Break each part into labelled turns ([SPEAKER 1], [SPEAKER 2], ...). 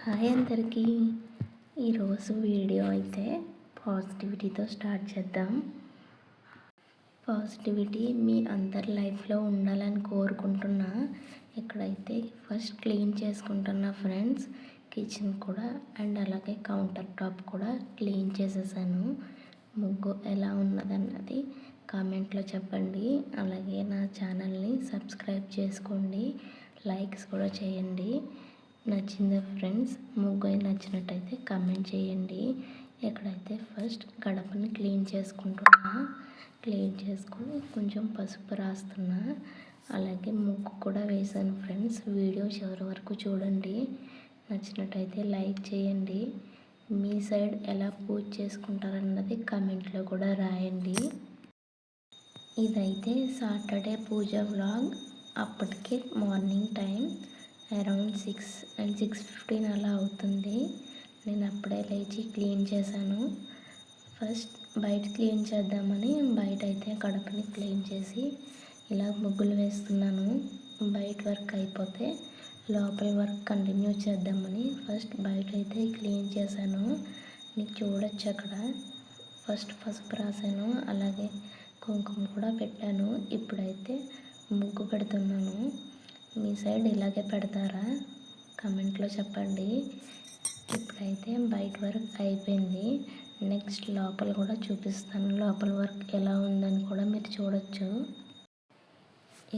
[SPEAKER 1] Hi అందరికీ. ఈరోజు video అయితే పాజిటివిటీతో స్టార్ట్ చేద్దాం. పాజిటివిటీ మీ అందరి లైఫ్లో ఉండాలని కోరుకుంటున్నా. ఇక్కడైతే ఫస్ట్ క్లీన్ చేసుకుంటున్నా ఫ్రెండ్స్, కిచెన్ కూడా అండ్ అలాగే కౌంటర్ టాప్ కూడా క్లీన్ చేసేసాను. ముగ్గు ఎలా ఉన్నదన్నది కామెంట్లో చెప్పండి. అలాగే నా ఛానల్ని సబ్స్క్రైబ్ చేసుకోండి, లైక్స్ కూడా చేయండి. నచ్చిందా ఫ్రెండ్స్? ముగ్గు నచ్చినట్టయితే కామెంట్ చేయండి. ఇక్కడైతే ఫస్ట్ గడపని క్లీన్ చేసుకుంటున్నా. క్లీన్ చేసుకొని కొంచెం పసుపు రాస్తున్నా. అలాగే ముగ్గు కూడా వేసాను ఫ్రెండ్స్. వీడియో చివరి వరకు చూడండి. నచ్చినట్టయితే లైక్ చేయండి. మీ సైడ్ ఎలా పూజ చేసుకుంటారన్నది కామెంట్లో కూడా రాయండి. ఇదైతే సాటర్డే పూజ వ్లాగ్. అప్పటికే మార్నింగ్ టైం అరౌండ్ 6 and 6:15 అలా అవుతుంది. నేను అప్పుడే లేచి క్లీన్ చేశాను. ఫస్ట్ బయట క్లీన్ చేద్దామని బయట అయితే గడపని క్లీన్ చేసి ఇలా ముగ్గులు వేస్తున్నాను. బయట వర్క్ అయిపోతే లోపల వర్క్ కంటిన్యూ చేద్దామని ఫస్ట్ బయట అయితే క్లీన్ చేశాను. మీకు చూడొచ్చు అక్కడ ఫస్ట్ పసుపు రాశాను, అలాగే కుంకుమ కూడా పెట్టాను. ఇప్పుడైతే ముగ్గు పెడుతున్నాను. మీ సైడ్ ఇలాగే పెడతారా? కామెంట్లో చెప్పండి. ఇప్పుడైతే బయట వర్క్ అయిపోయింది. నెక్స్ట్ లోపల కూడా చూపిస్తాను. లోపల వర్క్ ఎలా ఉందని కూడా మీరు చూడొచ్చు.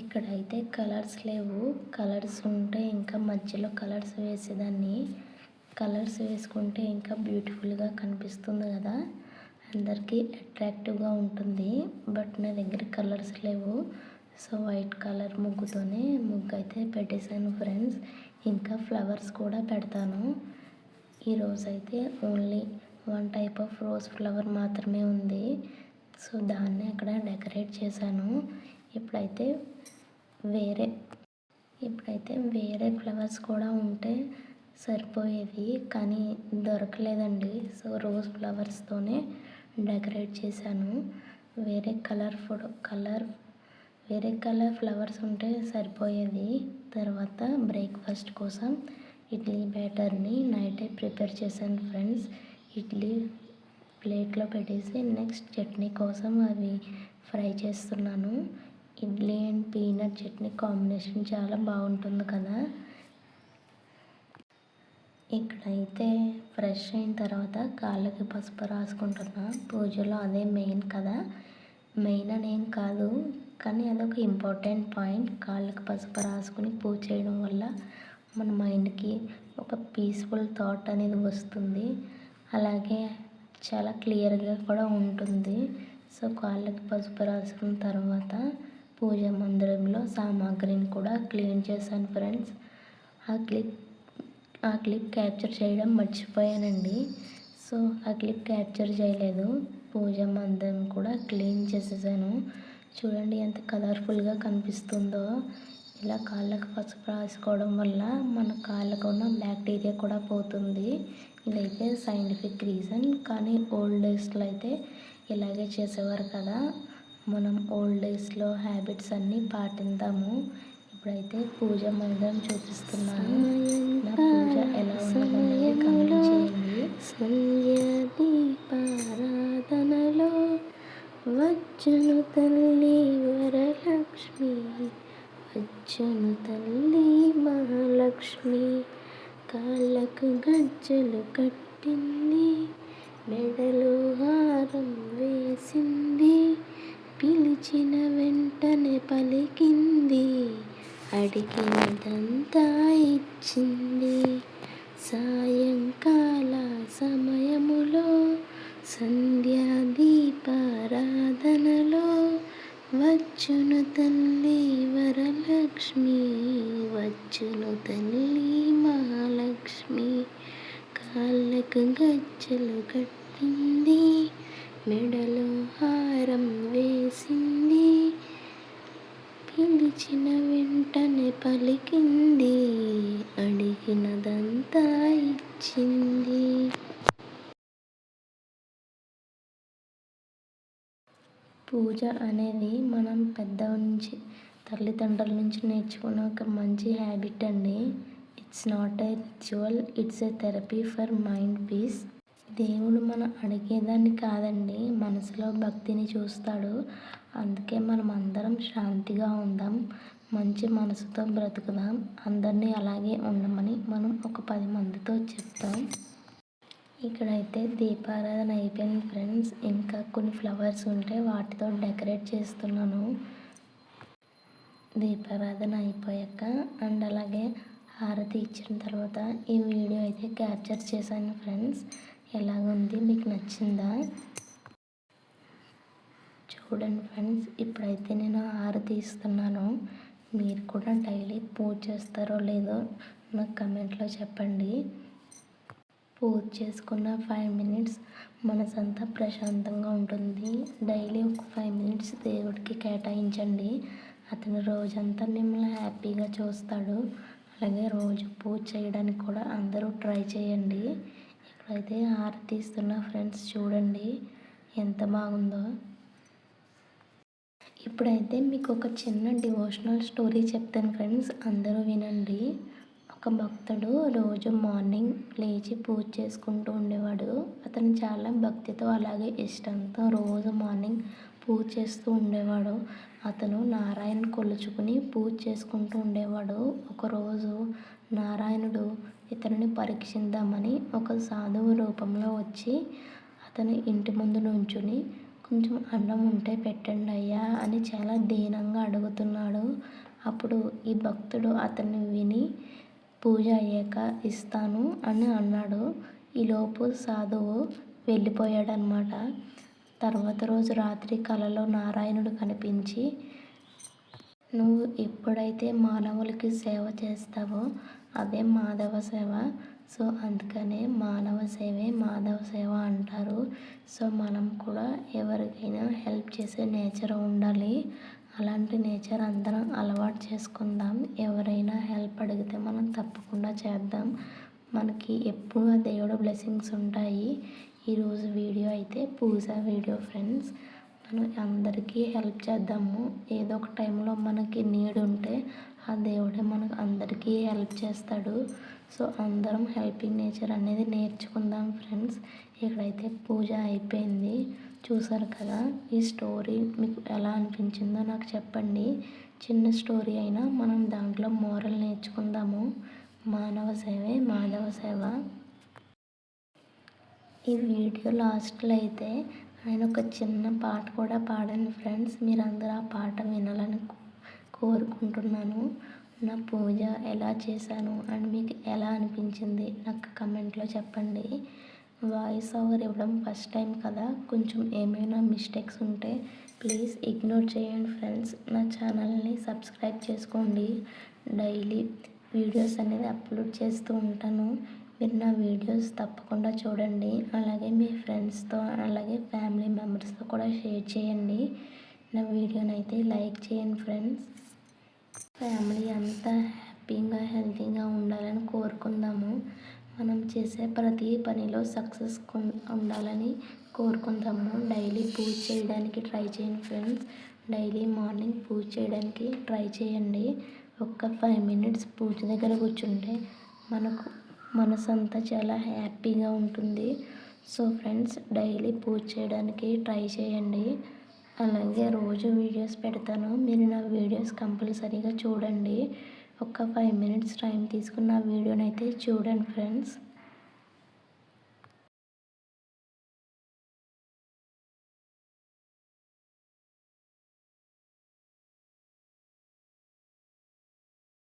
[SPEAKER 1] ఇక్కడైతే కలర్స్ లేవు. కలర్స్ ఉంటే ఇంకా మధ్యలో కలర్స్ వేసేదాన్ని. కలర్స్ వేసుకుంటే ఇంకా బ్యూటిఫుల్గా కనిపిస్తుంది కదా, అందరికీ అట్రాక్టివ్గా ఉంటుంది. బట్ నా దగ్గర కలర్స్ లేవు. సో వైట్ కలర్ ముగ్గుతోనే ముగ్గు అయితే పెట్టేశాను ఫ్రెండ్స్. ఇంకా ఫ్లవర్స్ కూడా పెడతాను. ఈరోజైతే only 1 type of rose flower మాత్రమే ఉంది. సో దాన్ని అక్కడ డెకరేట్ చేశాను. ఇప్పుడైతే వేరే ఫ్లవర్స్ కూడా ఉంటే సరిపోయేది, కానీ దొరకలేదండి. సో రోజ్ ఫ్లవర్స్తోనే డెకరేట్ చేశాను. వేరే కలర్ ఫ్లవర్స్ ఉంటే సరిపోయేది. తర్వాత బ్రేక్ఫాస్ట్ కోసం ఇడ్లీ బ్యాటర్ని నైటే ప్రిపేర్ చేశాను ఫ్రెండ్స్. ఇడ్లీ ప్లేట్లో పెట్టేసి నెక్స్ట్ చట్నీ కోసం అవి ఫ్రై చేస్తున్నాను. Idli and peanut chutney combination చాలా బాగుంటుంది కదా. ఇక్కడైతే ఫ్రెష్ అయిన తర్వాత కాళ్ళకి పసుపు రాసుకుంటున్నా. పూజలో అదే మెయిన్ కదా. మెయిన్ అనేం కాదు, కానీ అదొక ఇంపార్టెంట్ పాయింట్. కాళ్ళకి పసుపు రాసుకుని పూజ చేయడం వల్ల మన మైండ్కి ఒక పీస్ఫుల్ థాట్ అనేది వస్తుంది. అలాగే చాలా క్లియర్గా కూడా ఉంటుంది. సో కాళ్ళకి పసుపు రాసుకున్న తర్వాత పూజ మందిరంలో సామాగ్రిని కూడా క్లీన్ చేశాను ఫ్రెండ్స్. ఆ క్లిప్ క్యాప్చర్ చేయడం మర్చిపోయానండి. సో ఆ క్లిప్ క్యాప్చర్ చేయలేదు. పూజ మందిరం కూడా క్లీన్ చేసేసాను. చూడండి ఎంత కలర్ఫుల్గా కనిపిస్తుందో. ఇలా కాళ్ళకు పసుపు రాసుకోవడం వల్ల మన కాళ్ళకు ఉన్న బ్యాక్టీరియా కూడా పోతుంది. ఇదైతే సైంటిఫిక్ రీజన్, కానీ ఓల్డ్ డేస్లో అయితే ఇలాగే చేసేవారు కదా. మనం ఓల్డ్ డేస్లో హ్యాబిట్స్ అన్నీ పాటిద్దాము. ఇప్పుడైతే పూజ మందిరం చూపిస్తున్నాను. నా పూజ ఎలా ఉన్నదనేది కామెంట్ చేయండి. సంధ్యాదీపారాధనలో వచ్చును తల్లి వరలక్ష్మి, వచ్చును తల్లి మహాలక్ష్మి. కాళ్ళకు గజ్జలు కట్టింది, మెడలో హారం వేసింది, పిలిచిన వెంటనే పలికింది, అడిగినదంతా ఇచ్చింది. సాయంకాల సమయములో సంధ్యాదీపారాధనలో వచ్చును తల్లి వరలక్ష్మి, వచ్చును తల్లి మహాలక్ష్మి. కాళ్ళకు గజ్జలు కట్టింది, మెడలో హారం వేసింది, పిలిచిన వెంటనే పలికింది, అడిగినదంతా ఇచ్చింది. పూజ అనేది మనం తల్లిదండ్రుల నుంచి నేర్చుకున్న ఒక మంచి హ్యాబిట్ అండి. It's not a ritual, it's a therapy for mind piece. దేవుడు మనం అడిగేదాన్ని కాదండి, మనసులో భక్తిని చూస్తాడు. అందుకే మనం అందరం శాంతిగా ఉందాం, మంచి మనసుతో బ్రతుకుదాం. అందరినీ అలాగే ఉండమని మనం ఒక 10 మందితో చెప్తాం. ఇక్కడైతే దీపారాధన అయిపోయింది ఫ్రెండ్స్. ఇంకా కొన్ని ఫ్లవర్స్ ఉంటే వాటితో డెకరేట్ చేస్తున్నాను దీపారాధన అయిపోయాక. అండ్ అలాగే హారతి ఇచ్చిన తర్వాత ఈ వీడియో అయితే క్యాప్చర్ చేశాను ఫ్రెండ్స్. ఎలాగుంది, మీకు నచ్చిందా? చూడండి ఫ్రెండ్స్, ఇప్పుడైతే నేను హారతి ఇస్తున్నాను. మీరు కూడా డైలీ పూజ చేస్తారో లేదో నాకు కమెంట్లో చెప్పండి. పూజ చేసుకున్న 5 మినిట్స్ మనసంతా ప్రశాంతంగా ఉంటుంది. డైలీ ఒక 5 మినిట్స్ దేవుడికి కేటాయించండి. అతను రోజంతా మిమ్మల్ని హ్యాపీగా చూస్తాడు. అలాగే రోజు పూజ చేయడానికి కూడా అందరూ ట్రై చేయండి. ఇక్కడైతే హారతి ఇస్తున్న ఫ్రెండ్స్, చూడండి ఎంత బాగుందో. ఇప్పుడైతే మీకు ఒక చిన్న డివోషనల్ స్టోరీ చెప్తాను ఫ్రెండ్స్, అందరూ వినండి. ఒక భక్తుడు రోజు మార్నింగ్ లేచి పూజ చేసుకుంటూ ఉండేవాడు. అతను చాలా భక్తితో అలాగే ఇష్టంతో రోజు మార్నింగ్ పూజ చేస్తూ ఉండేవాడు. అతను నారాయణ కొలుచుకుని పూజ చేసుకుంటూ ఉండేవాడు. ఒకరోజు నారాయణుడు ఇతనిని పరీక్షిద్దామని ఒక సాధువు రూపంలో వచ్చి అతని ఇంటి ముందు నుంచుని, కొంచెం అన్నం ఉంటే పెట్టండి అయ్యా అని చాలా దీనంగా అడుగుతున్నాడు. అప్పుడు ఈ భక్తుడు అతన్ని విని పూజ అయ్యాక ఇస్తాను అని అన్నాడు. ఈలోపు సాధువు వెళ్ళిపోయాడనమాట. తర్వాత రోజు రాత్రి కలలో నారాయణుడు కనిపించి, నువ్వు ఎప్పుడైతే మానవులకి సేవ చేస్తావో అదే మాధవ సేవ. సో అందుకనే మానవ సేవే మాధవ సేవ అంటారు. సో మనం కూడా ఎవరికైనా హెల్ప్ చేసే నేచర్ ఉండాలి. అలాంటి నేచర్ అందరం అలవాటు చేసుకుందాం. ఎవరైనా హెల్ప్ అడిగితే మనం తప్పకుండా చేద్దాం. మనకి ఎప్పుడు ఆ దేవుడు బ్లెస్సింగ్స్ ఉంటాయి. ఈరోజు వీడియో అయితే పూజ వీడియో ఫ్రెండ్స్. మనం అందరికీ హెల్ప్ చేద్దాము. ఏదో ఒక టైంలో మనకి నీడ్ ఉంటే ఆ దేవుడే మనకు అందరికీ హెల్ప్ చేస్తాడు. సో అందరం హెల్పింగ్ నేచర్ అనేది నేర్చుకుందాం ఫ్రెండ్స్. ఇక్కడైతే పూజ అయిపోయింది, చూసారు కదా. ఈ స్టోరీ మీకు ఎలా అనిపించిందో నాకు చెప్పండి. చిన్న స్టోరీ అయినా మనం దాంట్లో మోరల్ నేర్చుకుందాము. మానవ సేవే మాధవ సేవ. ఈ వీడియో లాస్ట్లో అయితే ఆయన ఒక చిన్న పాట కూడా పాడాను ఫ్రెండ్స్. మీరందరూ ఆ పాట వినాలని కోరుకుంటున్నాను. నా పూజ ఎలా చేశాను అండ్ మీకు ఎలా అనిపించింది నాకు కమెంట్లో చెప్పండి. వాయిస్ ఓవర్ ఇవ్వడం ఫస్ట్ టైం కదా, కొంచెం ఏమైనా మిస్టేక్స్ ఉంటే ప్లీజ్ ఇగ్నోర్ చేయండి ఫ్రెండ్స్. నా ఛానల్ని సబ్స్క్రైబ్ చేసుకోండి. డైలీ వీడియోస్ అనేది అప్లోడ్ చేస్తూ ఉంటాను. మీరు నా వీడియోస్ తప్పకుండా చూడండి. అలాగే మీ ఫ్రెండ్స్తో అలాగే ఫ్యామిలీ మెంబర్స్తో కూడా షేర్ చేయండి. నా వీడియోనైతే లైక్ చేయండి ఫ్రెండ్స్. ఫ్యామిలీ అంతా హ్యాపీగా హెల్తీగా ఉండాలని కోరుకుందాము. మనం చేసే ప్రతి పనిలో సక్సెస్ ఉండాలని కోరుకుందాము. డైలీ పూజ చేయడానికి ట్రై చేయండి ఫ్రెండ్స్. డైలీ మార్నింగ్ పూజ చేయడానికి ట్రై చేయండి. ఒక్క 5 మినిట్స్ పూజ దగ్గర కూర్చుంటే మనకు మనసంతా చాలా హ్యాపీగా ఉంటుంది. సో ఫ్రెండ్స్, డైలీ పూజ చేయడానికి ట్రై చేయండి. అలాగే రోజు వీడియోస్ పెడతాను, మీరు నా వీడియోస్ కంపల్సరీగా చూడండి. ఒక 5 మినిట్స్ టైం తీసుకున్న వీడియోనైతే చూడండి ఫ్రెండ్స్.